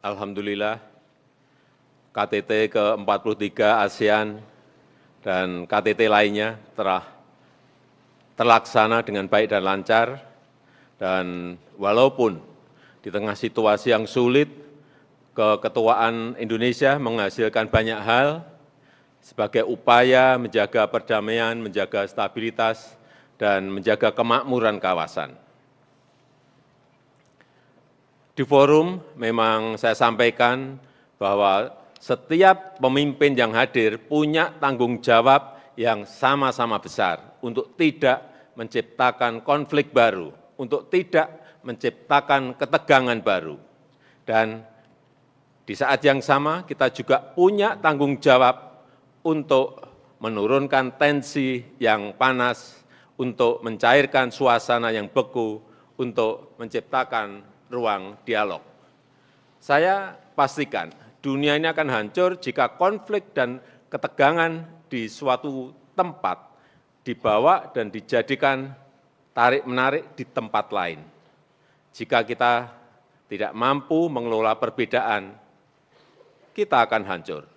Alhamdulillah, KTT ke-43 ASEAN dan KTT lainnya telah terlaksana dengan baik dan lancar, dan walaupun di tengah situasi yang sulit, keketuaan Indonesia menghasilkan banyak hal sebagai upaya menjaga perdamaian, menjaga stabilitas, dan menjaga kemakmuran kawasan. Di forum memang saya sampaikan bahwa setiap pemimpin yang hadir punya tanggung jawab yang sama-sama besar untuk tidak menciptakan konflik baru, untuk tidak menciptakan ketegangan baru. Dan di saat yang sama kita juga punya tanggung jawab untuk menurunkan tensi yang panas, untuk mencairkan suasana yang beku, untuk menciptakan ruang dialog. Saya pastikan dunia ini akan hancur jika konflik dan ketegangan di suatu tempat dibawa dan dijadikan tarik-menarik di tempat lain. Jika kita tidak mampu mengelola perbedaan, kita akan hancur.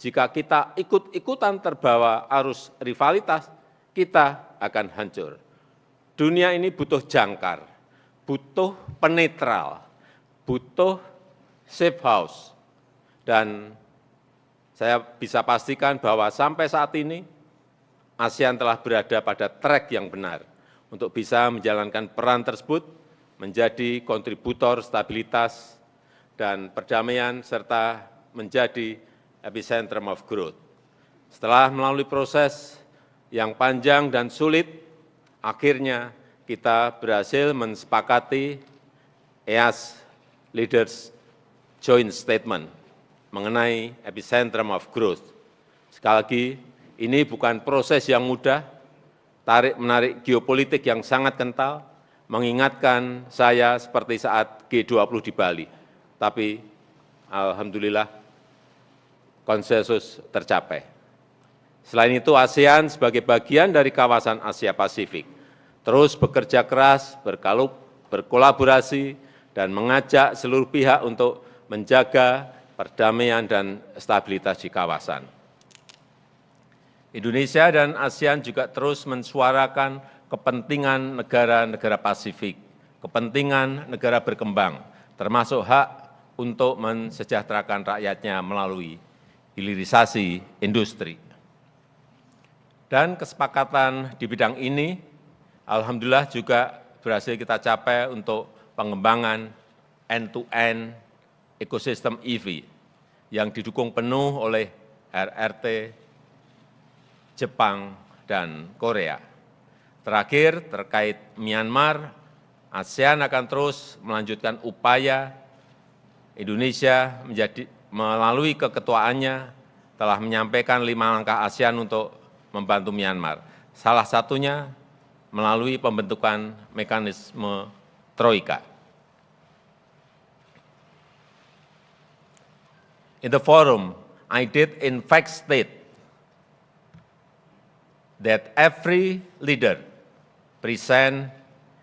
Jika kita ikut-ikutan terbawa arus rivalitas, kita akan hancur. Dunia ini butuh jangkar, butuh penetral, butuh safe house. Dan saya bisa pastikan bahwa sampai saat ini ASEAN telah berada pada track yang benar untuk bisa menjalankan peran tersebut, menjadi kontributor stabilitas dan perdamaian, serta menjadi epicentrum of growth. Setelah melalui proses yang panjang dan sulit, akhirnya kita berhasil mensepakati EAS Leaders Joint Statement mengenai epicentrum of growth. Sekali lagi, ini bukan proses yang mudah, tarik-menarik geopolitik yang sangat kental, mengingatkan saya seperti saat G20 di Bali. Tapi alhamdulillah konsensus tercapai. Selain itu, ASEAN sebagai bagian dari kawasan Asia Pasifik terus bekerja keras, berkolaborasi, dan mengajak seluruh pihak untuk menjaga perdamaian dan stabilitas di kawasan. Indonesia dan ASEAN juga terus mensuarakan kepentingan negara-negara Pasifik, kepentingan negara berkembang, termasuk hak untuk mensejahterakan rakyatnya melalui hilirisasi industri. Dan kesepakatan di bidang ini, alhamdulillah juga berhasil kita capai untuk pengembangan end-to-end ekosistem EV yang didukung penuh oleh RRT, Jepang, dan Korea. Terakhir, terkait Myanmar, ASEAN akan terus melanjutkan upaya Indonesia melalui keketuaannya telah menyampaikan 5 langkah ASEAN untuk membantu Myanmar. Salah satunya melalui pembentukan mekanisme Troika. In the forum, I did in fact state that every leader present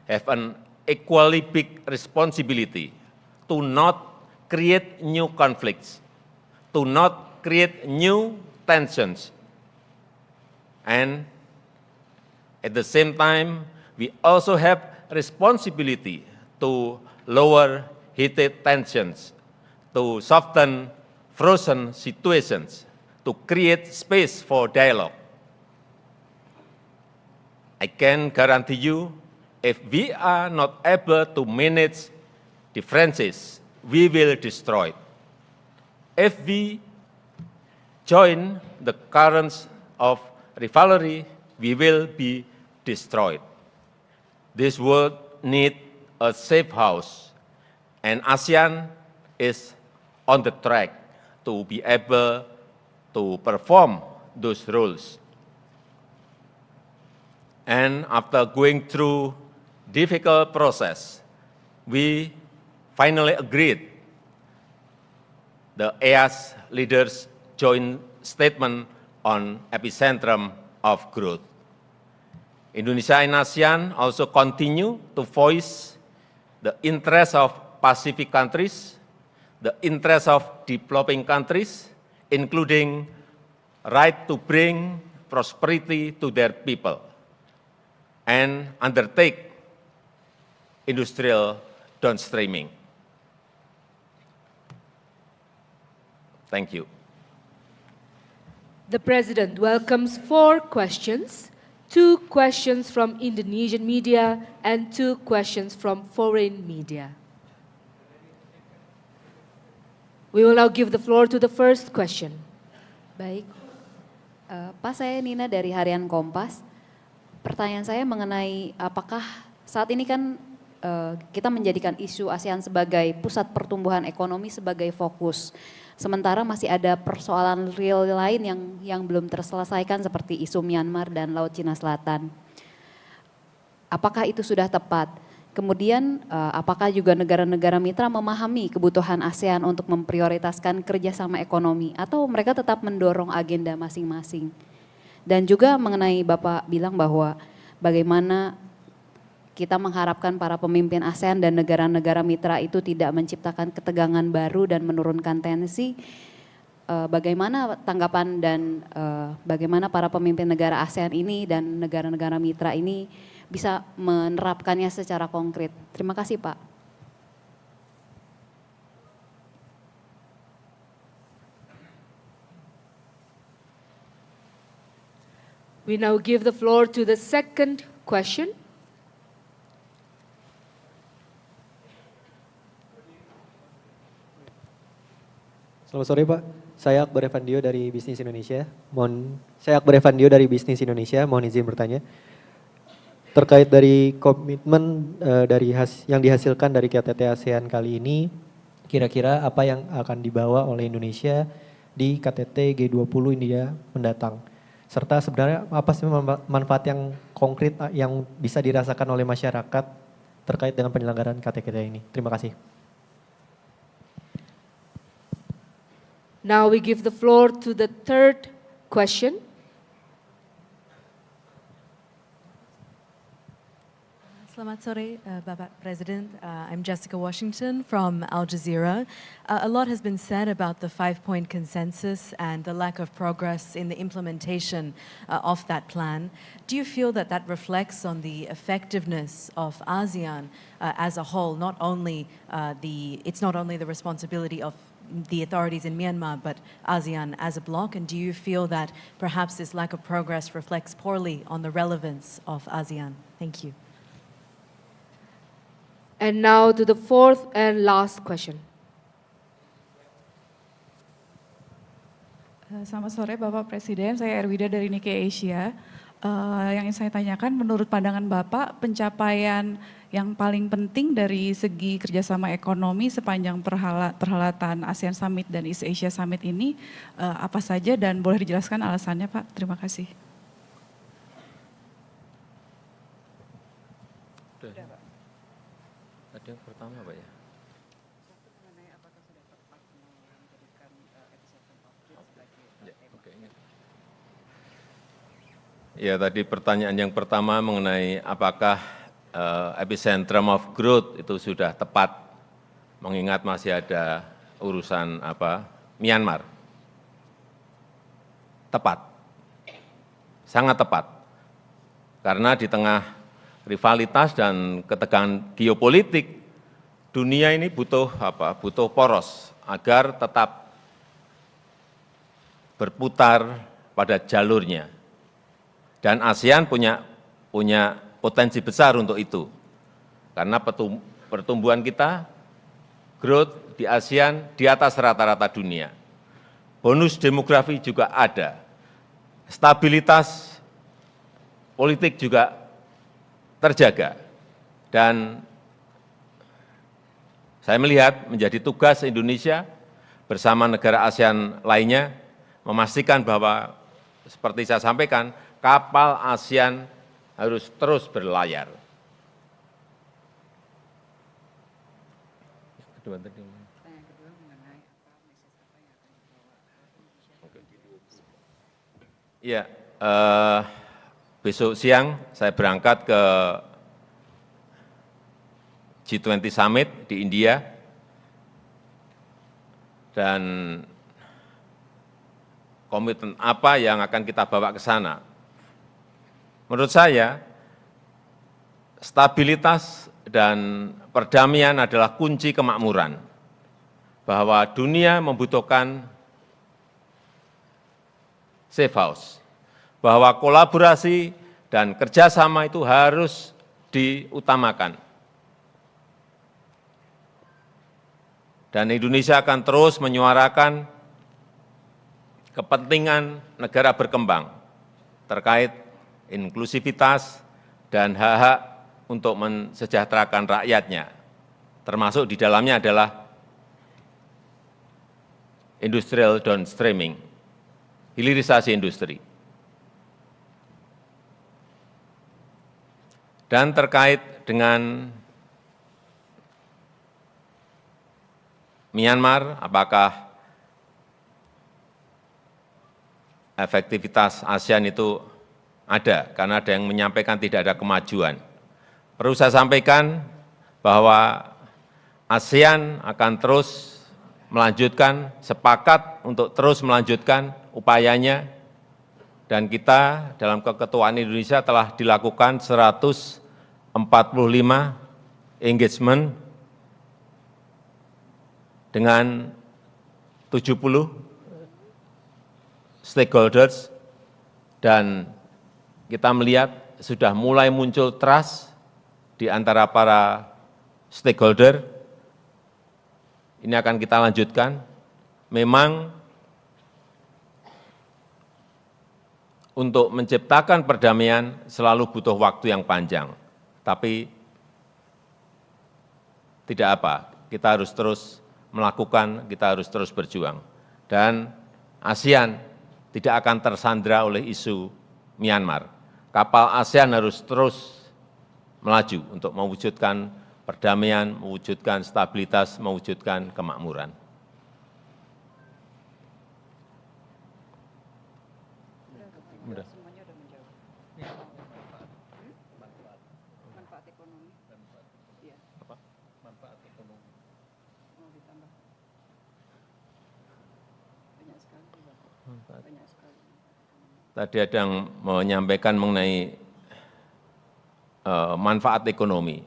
have an equally big responsibility to not create new conflicts, to not create new tensions, and at the same time, we also have responsibility to lower heated tensions, to soften frozen situations, to create space for dialogue. I can guarantee you, if we are not able to manage differences, we will destroy. If we join the currents of rivalry, we will be destroyed. This world needs a safe house, and ASEAN is on the track to be able to perform those roles. And after going through difficult process, we finally agreed the EAS Leaders Joint Statement on Epicentrum of Growth. Indonesia and ASEAN also continue to voice the interests of Pacific countries the interest of developing countries, including right to bring prosperity to their people, and undertake industrial downstreaming. Thank you. The President welcomes 4 questions, 2 questions from Indonesian media and 2 questions from foreign media. We will now give the floor to the first question. Baik, Pak, saya Nina dari Harian Kompas. Pertanyaan saya mengenai apakah saat ini kan kita menjadikan isu ASEAN sebagai pusat pertumbuhan ekonomi sebagai fokus. Sementara masih ada persoalan real lain yang belum terselesaikan seperti isu Myanmar dan Laut Cina Selatan. Apakah itu sudah tepat? Kemudian apakah juga negara-negara mitra memahami kebutuhan ASEAN untuk memprioritaskan kerjasama ekonomi atau mereka tetap mendorong agenda masing-masing? Dan juga mengenai Bapak bilang bahwa bagaimana kita mengharapkan para pemimpin ASEAN dan negara-negara mitra itu tidak menciptakan ketegangan baru dan menurunkan tensi. Bagaimana tanggapan dan bagaimana para pemimpin negara ASEAN ini dan negara-negara mitra ini bisa menerapkannya secara konkret. Terima kasih, Pak. We now give the floor to the second question. Selamat sore Pak, saya Akbar Evandio dari Bisnis Indonesia. Mohon izin bertanya. Terkait dari komitmen yang dihasilkan dari KTT ASEAN kali ini, kira-kira apa yang akan dibawa oleh Indonesia di KTT G20 India mendatang? Serta sebenarnya apa sih manfaat yang konkret yang bisa dirasakan oleh masyarakat terkait dengan penyelenggaraan KTT ini? Terima kasih. Now we give the floor to the third question. Selamat sore, Bapak President. I'm Jessica Washington from Al Jazeera. A lot has been said about the 5-point consensus and the lack of progress in the implementation of that plan. Do you feel that that reflects on the effectiveness of ASEAN as a whole? It's not only the responsibility of the authorities in Myanmar, but ASEAN as a bloc? And do you feel that perhaps this lack of progress reflects poorly on the relevance of ASEAN? Thank you. And now to the fourth and last question. Selamat sore Bapak Presiden, saya Erwida dari Nikkei Asia. Yang ingin saya tanyakan, menurut pandangan Bapak, pencapaian yang paling penting dari segi kerjasama ekonomi sepanjang perhelatan ASEAN Summit dan East Asia Summit ini apa saja dan boleh dijelaskan alasannya Pak? Terima kasih. Ada yang pertama Pak ya? Ya, tadi pertanyaan yang pertama mengenai apakah epicentrum of growth itu sudah tepat, mengingat masih ada urusan Myanmar. Tepat, sangat tepat, karena di tengah rivalitas dan ketegangan geopolitik, dunia ini butuh poros agar tetap berputar pada jalurnya. Dan ASEAN punya potensi besar untuk itu. Karena pertumbuhan kita, growth di ASEAN di atas rata-rata dunia. Bonus demografi juga ada. Stabilitas politik juga terjaga. Dan saya melihat menjadi tugas Indonesia bersama negara ASEAN lainnya memastikan bahwa seperti saya sampaikan, kapal ASEAN harus terus berlayar. Ya, besok siang saya berangkat ke G20 Summit di India. dan komitmen apa yang akan kita bawa ke sana. Menurut saya, stabilitas dan perdamaian adalah kunci kemakmuran, bahwa dunia membutuhkan safe house, bahwa kolaborasi dan kerjasama itu harus diutamakan. Dan Indonesia akan terus menyuarakan kepentingan negara berkembang terkait inklusivitas dan hak-hak untuk mensejahterakan rakyatnya, termasuk di dalamnya adalah industrial downstreaming, hilirisasi industri. Dan terkait dengan Myanmar, apakah efektivitas ASEAN itu ada? Karena ada yang menyampaikan tidak ada kemajuan. Perlu saya sampaikan bahwa ASEAN akan terus melanjutkan, sepakat untuk terus melanjutkan upayanya, dan kita dalam keketuaan Indonesia telah dilakukan 145 engagement dengan 70 stakeholders, dan kita melihat sudah mulai muncul trust di antara para stakeholder. Ini akan kita lanjutkan. Memang untuk menciptakan perdamaian selalu butuh waktu yang panjang, tapi tidak apa, kita harus terus melakukan, kita harus terus berjuang. Dan ASEAN tidak akan tersandra oleh isu Myanmar. Kapal ASEAN harus terus melaju untuk mewujudkan perdamaian, mewujudkan stabilitas, mewujudkan kemakmuran. Tadi ada yang menyampaikan mengenai manfaat ekonomi.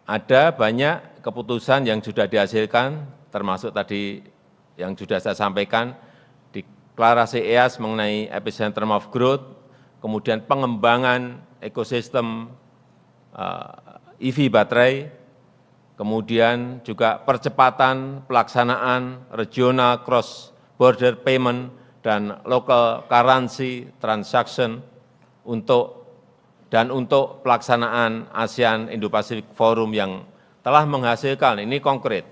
Ada banyak keputusan yang sudah dihasilkan, termasuk tadi yang sudah saya sampaikan, deklarasi EAS mengenai epicentrum of growth, kemudian pengembangan ekosistem EV baterai, kemudian juga percepatan pelaksanaan regional cross-border payment dan local currency transaction untuk pelaksanaan ASEAN Indo-Pacific Forum yang telah menghasilkan, ini konkret,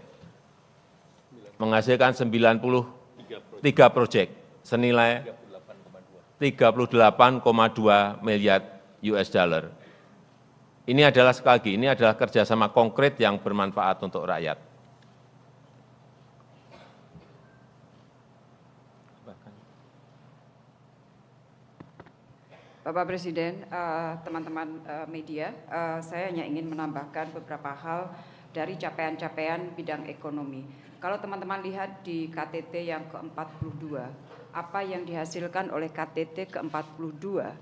menghasilkan 93 proyek senilai 38,2 miliar US dollar. Ini adalah sekali lagi, ini adalah kerjasama konkret yang bermanfaat untuk rakyat. Bapak Presiden, teman-teman media, saya hanya ingin menambahkan beberapa hal dari capaian-capaian bidang ekonomi. Kalau teman-teman lihat di KTT yang ke-42, apa yang dihasilkan oleh KTT ke-42,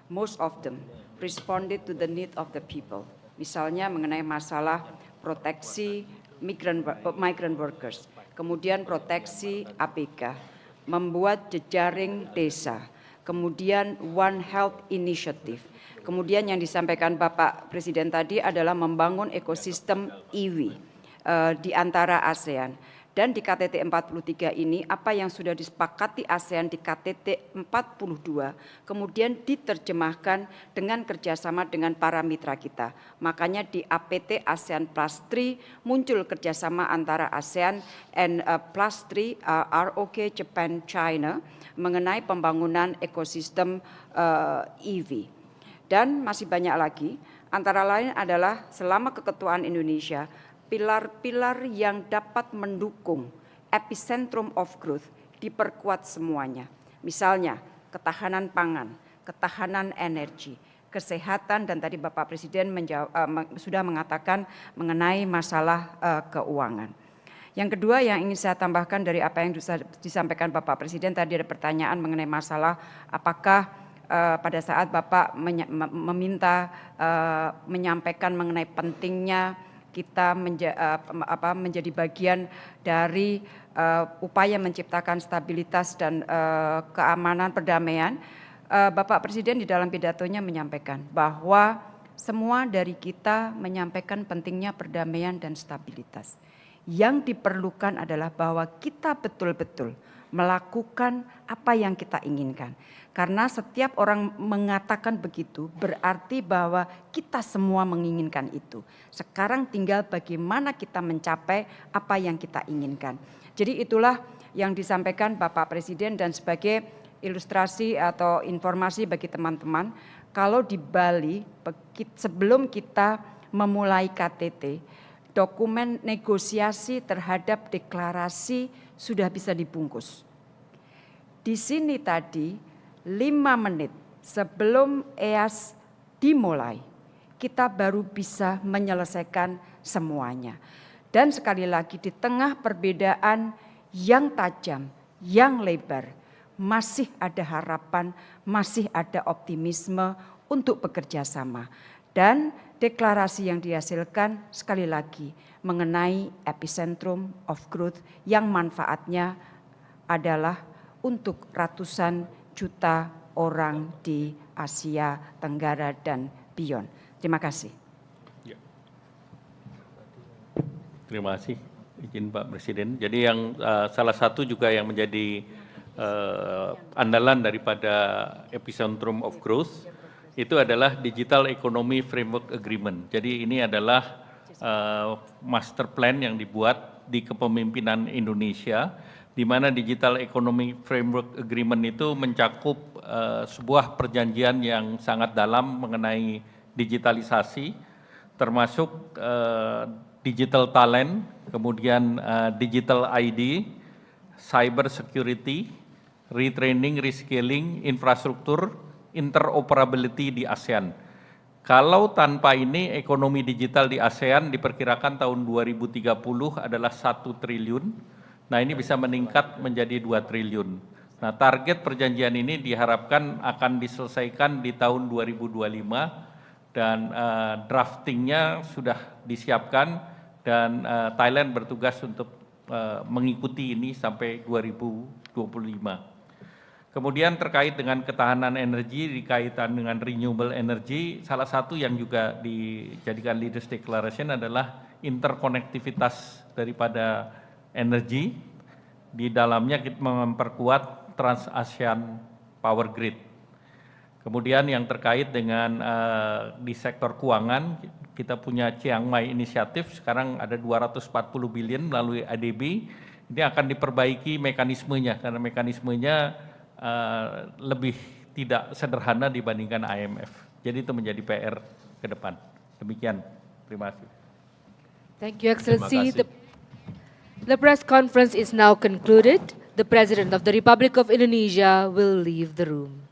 most of them responded to the need of the people. Misalnya mengenai masalah proteksi migrant workers, kemudian proteksi APK, membuat jejaring desa, kemudian One Health Initiative. Kemudian yang disampaikan Bapak Presiden tadi adalah membangun ekosistem EV di antara ASEAN. Dan di KTT 43 ini apa yang sudah disepakati ASEAN di KTT 42 kemudian diterjemahkan dengan kerjasama dengan para mitra kita. Makanya di APT ASEAN Plus 3 muncul kerjasama antara ASEAN and Plus 3 ROK Japan China mengenai pembangunan ekosistem EV. Dan masih banyak lagi, antara lain adalah selama keketuaan Indonesia, pilar-pilar yang dapat mendukung epicentrum of growth diperkuat semuanya. Misalnya ketahanan pangan, ketahanan energi, kesehatan, dan tadi Bapak Presiden sudah mengatakan mengenai masalah keuangan. Yang kedua yang ingin saya tambahkan dari apa yang disampaikan Bapak Presiden tadi, ada pertanyaan mengenai masalah apakah pada saat Bapak menyampaikan mengenai pentingnya kita menjadi bagian dari upaya menciptakan stabilitas dan keamanan perdamaian, Bapak Presiden di dalam pidatonya menyampaikan bahwa semua dari kita menyampaikan pentingnya perdamaian dan stabilitas. Yang diperlukan adalah bahwa kita betul-betul melakukan apa yang kita inginkan. Karena setiap orang mengatakan begitu berarti bahwa kita semua menginginkan itu. Sekarang tinggal bagaimana kita mencapai apa yang kita inginkan. Jadi itulah yang disampaikan Bapak Presiden, dan sebagai ilustrasi atau informasi bagi teman-teman, kalau di Bali sebelum kita memulai KTT, dokumen negosiasi terhadap deklarasi sudah bisa dibungkus. Di sini tadi 5 menit sebelum EAS dimulai, kita baru bisa menyelesaikan semuanya. Dan sekali lagi di tengah perbedaan yang tajam, yang lebar, masih ada harapan, masih ada optimisme untuk bekerja sama. Dan deklarasi yang dihasilkan sekali lagi mengenai epicentrum of growth yang manfaatnya adalah untuk ratusan juta orang di Asia Tenggara dan beyond. Terima kasih. Terima kasih, izin Pak Presiden. Jadi yang salah satu juga yang menjadi andalan daripada epicentrum of growth itu adalah Digital Economy Framework Agreement. Jadi ini adalah master plan yang dibuat di kepemimpinan Indonesia, di mana Digital Economy Framework Agreement itu mencakup sebuah perjanjian yang sangat dalam mengenai digitalisasi, termasuk digital talent, kemudian digital ID, cyber security, retraining, reskilling, infrastruktur, interoperability di ASEAN. Kalau tanpa ini ekonomi digital di ASEAN diperkirakan tahun 2030 adalah 1 triliun. Nah ini bisa meningkat menjadi 2 triliun. Nah target perjanjian ini diharapkan akan diselesaikan di tahun 2025 dan draftingnya sudah disiapkan dan Thailand bertugas untuk mengikuti ini sampai 2025. Kemudian terkait dengan ketahanan energi, dikaitan dengan renewable energy, salah satu yang juga dijadikan Leaders Declaration adalah interkonektivitas daripada energi. Di dalamnya kita memperkuat Trans-ASEAN Power Grid. Kemudian yang terkait dengan di sektor keuangan, kita punya Chiang Mai Initiative, sekarang ada 240 billion melalui ADB, ini akan diperbaiki mekanismenya, karena mekanismenya lebih tidak sederhana dibandingkan IMF. Jadi itu menjadi PR ke depan. Demikian, terima kasih. Thank you, Excellency. The press conference is now concluded. The President of the Republic of Indonesia will leave the room.